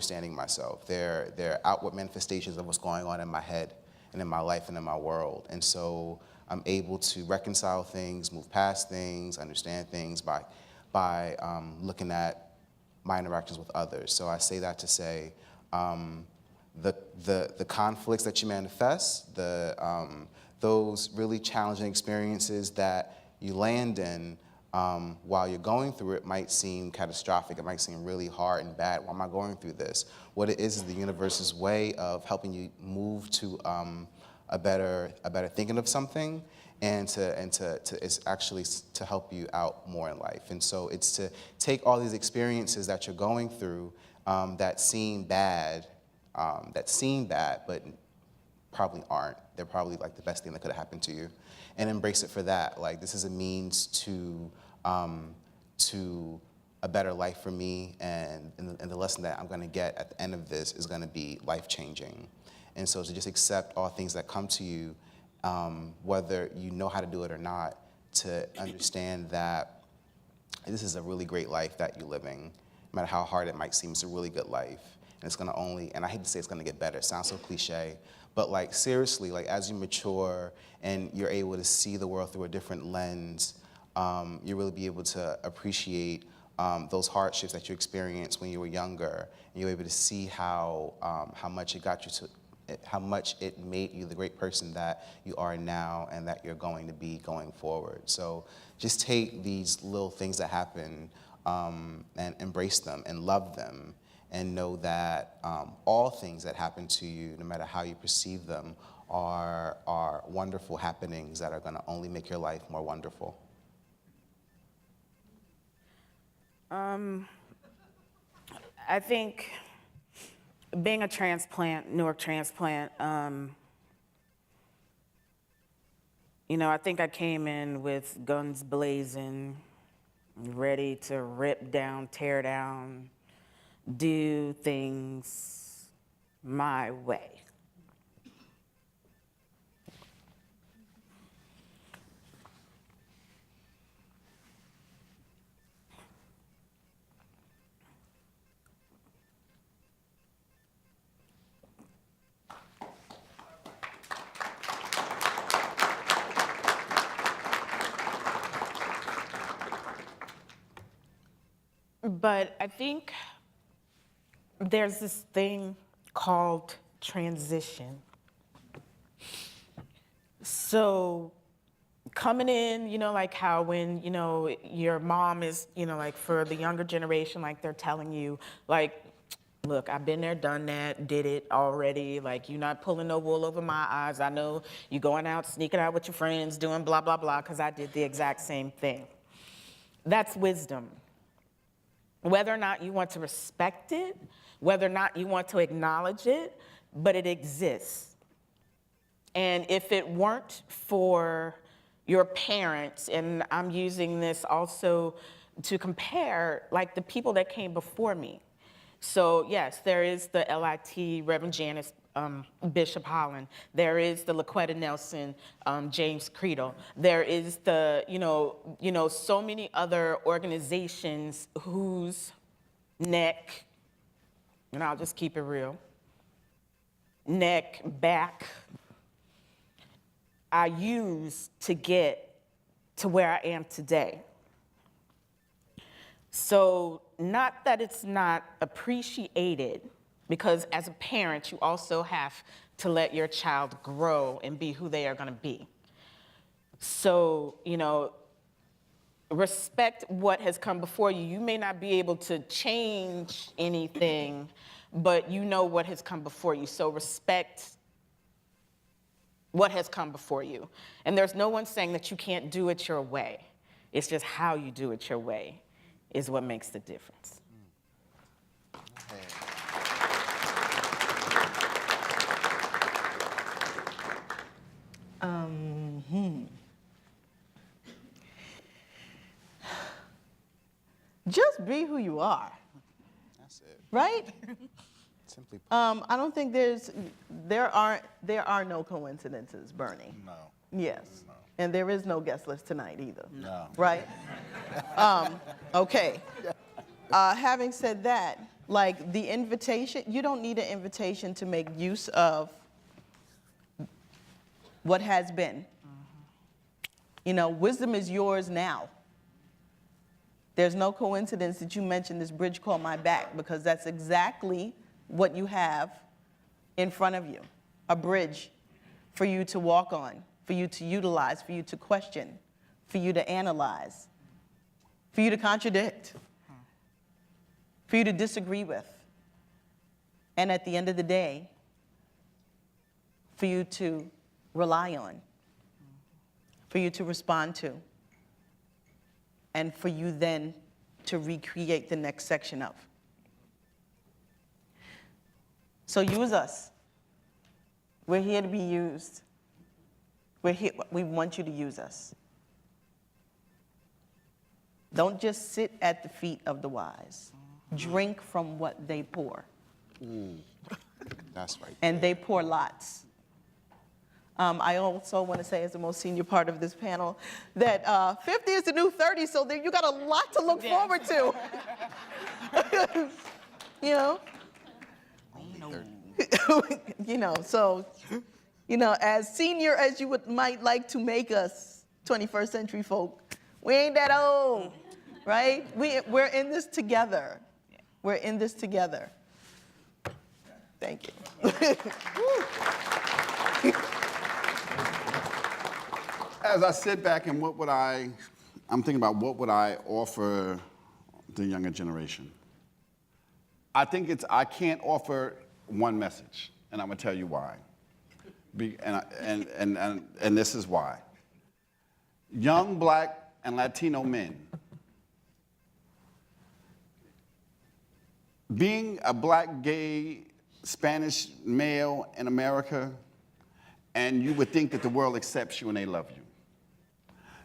understanding myself. They're outward manifestations of what's going on in my head and in my life and in my world. And so I'm able to reconcile things, move past things, understand things by looking at my interactions with others. So I say that to say the conflicts that you manifest, those really challenging experiences that you land in while you're going through it might seem catastrophic. It might seem really hard and bad. Why am I going through this? What it is the universe's way of helping you move to a better thinking of something, and it's actually to help you out more in life. And so it's to take all these experiences that you're going through that seem bad, but probably aren't. They're probably like the best thing that could have happened to you, and embrace it for that. Like, this is a means to a better life for me, and the lesson that I'm going to get at the end of this is going to be life-changing. And so to just accept all things that come to you, whether you know how to do it or not, to understand that this is a really great life that you're living. No matter how hard it might seem, it's a really good life. And it's going to only, and I hate to say it's going to get better, it sounds so cliche, but like seriously, like as you mature and you're able to see the world through a different lens, you really be able to appreciate those hardships that you experienced when you were younger, and you're able to see how much it got you to, how much it made you the great person that you are now and that you're going to be going forward. So just take these little things that happen and embrace them and love them, and know that all things that happen to you, no matter how you perceive them, are wonderful happenings that are going to only make your life more wonderful. I think being a transplant, Newark transplant, you know, I think I came in with guns blazing, ready to rip down, tear down, do things my way. But I think there's this thing called transition. So coming in, you know, like how when, you know, your mom is, you know, like for the younger generation, like they're telling you, like, look, I've been there, done that, did it already. Like, you're not pulling no wool over my eyes. I know you going out, sneaking out with your friends, doing blah, blah, blah, because I did the exact same thing. That's wisdom. Whether or not you want to respect it, whether or not you want to acknowledge it, but it exists. And if it weren't for your parents, and I'm using this also to compare, like the people that came before me. So yes, there is the LIT, Reverend Janice, Bishop Holland. There is the LaQuetta Nelson, James Creedle. There is the, you know, so many other organizations whose neck, and I'll just keep it real, neck, back, I used to get to where I am today. So not that it's not appreciated, because as a parent, you also have to let your child grow and be who they are going to be. So, you know, respect what has come before you. You may not be able to change anything, but you know what has come before you. So respect what has come before you. And there's no one saying that you can't do it your way. It's just how you do it your way is what makes the difference. Just be who you are. That's it. Right? Simply put. I don't think there are no coincidences, Bernie. No. Yes. No. And there is no guest list tonight either. No. Right? Okay. Having said that, like the invitation, you don't need an invitation to make use of what has been. You know, wisdom is yours now. There's no coincidence that you mentioned this bridge called My Back, because that's exactly what you have in front of you, a bridge for you to walk on, for you to utilize, for you to question, for you to analyze, for you to contradict, for you to disagree with. And at the end of the day, for you to rely on, for you to respond to, and for you then to recreate the next section of. So use us. We're here to be used. We're here, we want you to use us. Don't just sit at the feet of the wise. Drink from what they pour. That's right. And they pour lots. I also want to say, as the most senior part of this panel, that 50 is the new 30, so there, you got a lot to look forward to. You know? You know, so, you know, as senior as you might like to make us 21st century folk, we ain't that old, right? We're in this together. We're in this together. Thank you. As I sit back and I'm thinking about what would I offer the younger generation. I think I can't offer one message, and I'm gonna tell you why. And this is why. Young Black and Latino men, being a Black, gay, Spanish male in America, and you would think that the world accepts you and they love you.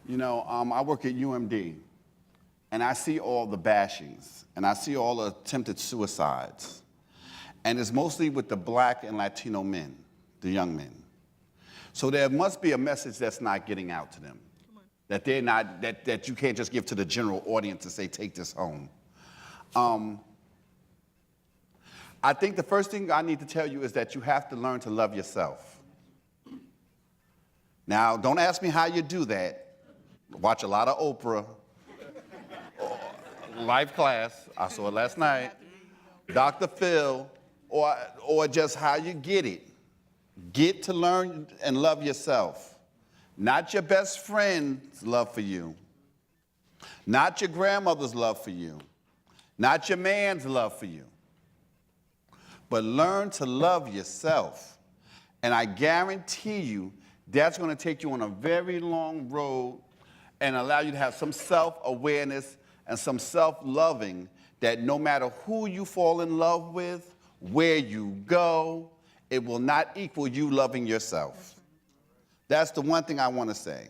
You know, I work at UMD, and I see all the bashings, and I see all the attempted suicides. And it's mostly with the Black and Latino men, the young men. So there must be a message that's not getting out to them. That they're not, that you can't just give to the general audience and say, take this home. I think the first thing I need to tell you is that you have to learn to love yourself. Now, don't ask me how you do that. Watch a lot of Oprah, Life Class, I saw it last night, Dr. Phil, or just how you get it. Get to learn and love yourself. Not your best friend's love for you. Not your grandmother's love for you. Not your man's love for you. But learn to love yourself. And I guarantee you, that's going to take you on a very long road and allow you to have some self-awareness and some self-loving that no matter who you fall in love with, where you go, it will not equal you loving yourself. That's the one thing I want to say.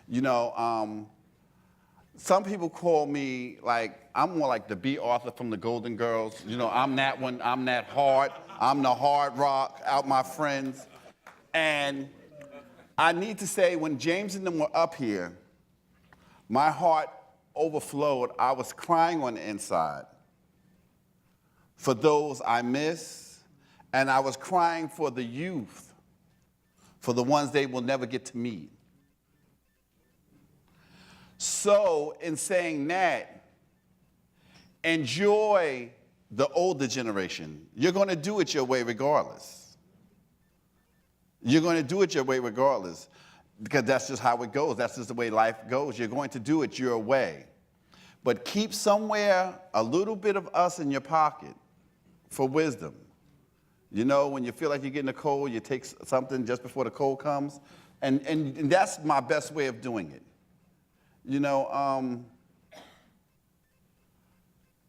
You know, some people call me, like, I'm more like the B. Arthur from the Golden Girls. You know, I'm that one, I'm that hard, I'm the hard rock out my friends. And I need to say, when James and them were up here, my heart overflowed. I was crying on the inside for those I miss, and I was crying for the youth, for the ones they will never get to meet. So, in saying that, enjoy the older generation. You're going to do it your way regardless. You're going to do it your way regardless, because that's just how it goes. That's just the way life goes. You're going to do it your way. But keep somewhere a little bit of us in your pocket for wisdom. You know, when you feel like you're getting a cold, you take something just before the cold comes. And that's my best way of doing it. You know,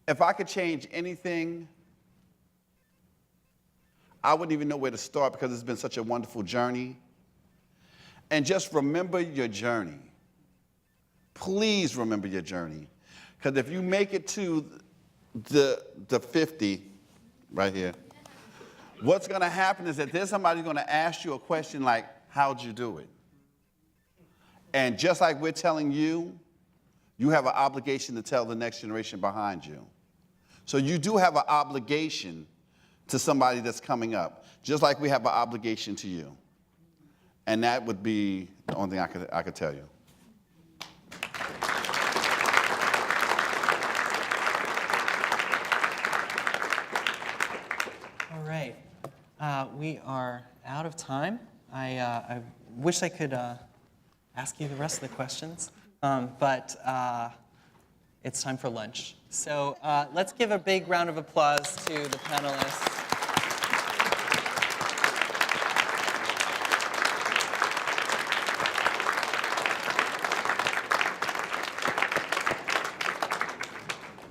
if I could change anything, I wouldn't even know where to start, because it's been such a wonderful journey. And just remember your journey. Please remember your journey. Because if you make it to the 50, right here, what's going to happen is that there's somebody going to ask you a question like, how'd you do it? And just like we're telling you, you have an obligation to tell the next generation behind you. So you do have an obligation to somebody that's coming up, just like we have an obligation to you. And that would be the only thing I could tell you. All right. We are out of time. I wish I could ask you the rest of the questions, but it's time for lunch. So let's give a big round of applause to the panelists.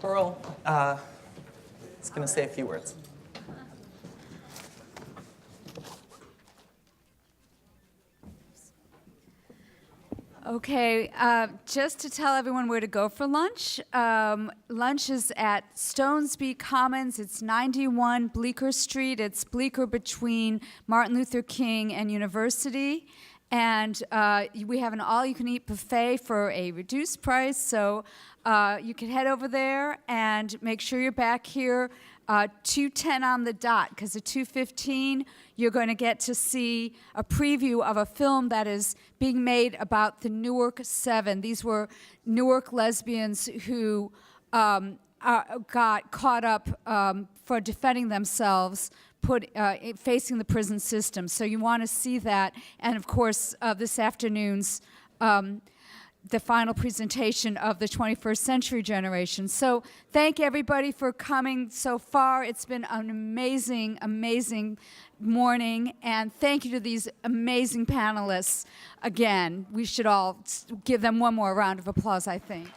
Pearl is going to say a few words. Okay, just to tell everyone where to go for lunch. Lunch is at Stonesby Commons. It's 91 Bleecker Street. It's Bleecker between Martin Luther King and University. And we have an all-you-can-eat buffet for a reduced price. So you can head over there and make sure you're back here 2:10 on the dot, because at 2:15 you're going to get to see a preview of a film that is being made about the Newark Seven. These were Newark lesbians who got caught up for defending themselves, facing the prison system. So you want to see that. And of course, this afternoon's the final presentation of the 21st Century Generation. So thank everybody for coming so far. It's been an amazing, amazing morning. And thank you to these amazing panelists. Again, we should all give them one more round of applause, I think.